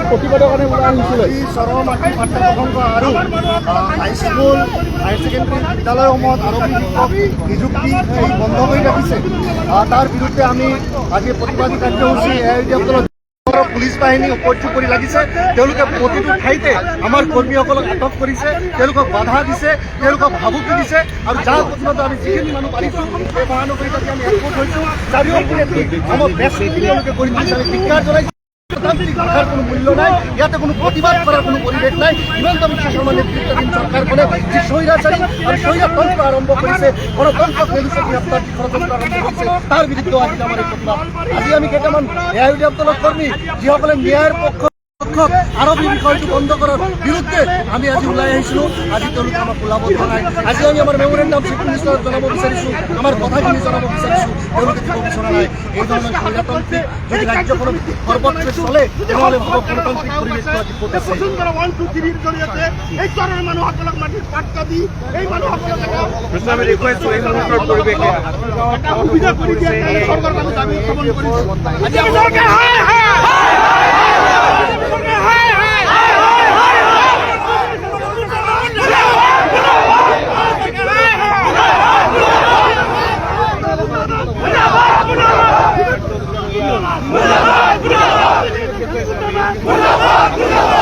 প্ৰতিবাদৰ কাৰণে ওলাই আহিছিলে চৰৰ মাটি পাত্ৰ প্ৰসংগ আৰু হাইস্কুল হায়াৰ ছেকেণ্ডেৰী বিদ্যালয়সমূহত আৰক্ষী শিক্ষক নিযুক্তি বন্ধ কৰি ৰাখিছে। তাৰ বিৰুদ্ধে আমি আজি প্ৰতিবাদী কাৰ্যসূচী এআইইউডিএফ পুলিচ বাহিনী উপযোগ কৰি লাগিছে। তেওঁলোকে প্ৰতিটো ঠাইতে আমাৰ কৰ্মীসকলক আটক কৰিছে, তেওঁলোকক বাধা দিছে, তেওঁলোকক ভাবুকি দিছে আৰু যাৰ প্ৰতিবাদত আমি যিখিনি মানুহ পাৰিছোঁ সেই মহানগৰীত আমি একগোট হৈছোঁ। চাৰিওপিনে আমাৰ বেষ্ট তেওঁলোকে কৰি দিছে। আমি ধিক্কাৰ জনাইছোঁ। ভাষাৰ কোনো মূল্য নাই, ইয়াতে কোনো প্ৰতিবাদ কৰাৰ কোনো পৰিৱেশ নাই। হিমন্ত বিশ্ব শৰ্মা নেতৃত্বাধীন চৰকাৰখনে যি স্বৈৰাচাৰী আৰু স্বৈৰতন্ত্ৰ আৰম্ভ কৰিছে, গণতন্ত্ৰক মেলুচি হত্যাৰ ষড়যন্ত্ৰ আৰম্ভ কৰিছে, তাৰ বিৰুদ্ধে আজি আমাৰ এই প্ৰতিবাদ। আজি আমি কেইটামান এআইইউডিএফ দলৰ কৰ্মী যিসকলে ন্যায়ৰ পক্ষ আৰৱী বিষয়টো বন্ধ কৰাৰ বিৰুদ্ধে আমি আজি ওলাই আহিছিলোঁ। আজি তেওঁলোকে আমাক ওলাব দিয়া নাই। আজি আমি আমাৰ মেমৰেণ্ডাম চিফ মিনিষ্টাৰক জনাব বিচাৰিছোঁ, আমাৰ কথাখিনি জনাব বিচাৰিছোঁ, তেওঁলোকে দিব বিচৰা নাই। এই ধৰণৰ স্বৈৰতান্ত্ৰিক যদি ৰাজ্যখনত সৰ্বত্ৰে চলে তেনেহ'লে ভাবক গণতান্ত্ৰিক পৰিৱেশটো আজি ক'ত আছে। জৰিয়তে এই চৰৰ মানুহসকলক মাটিত পাট্টা দি এই মানুহসকলক সুবিধা কৰি দিয়ে চৰকাৰক আমি দাবী উত্থাপন কৰিছোঁ। মুৰ্দাবাদ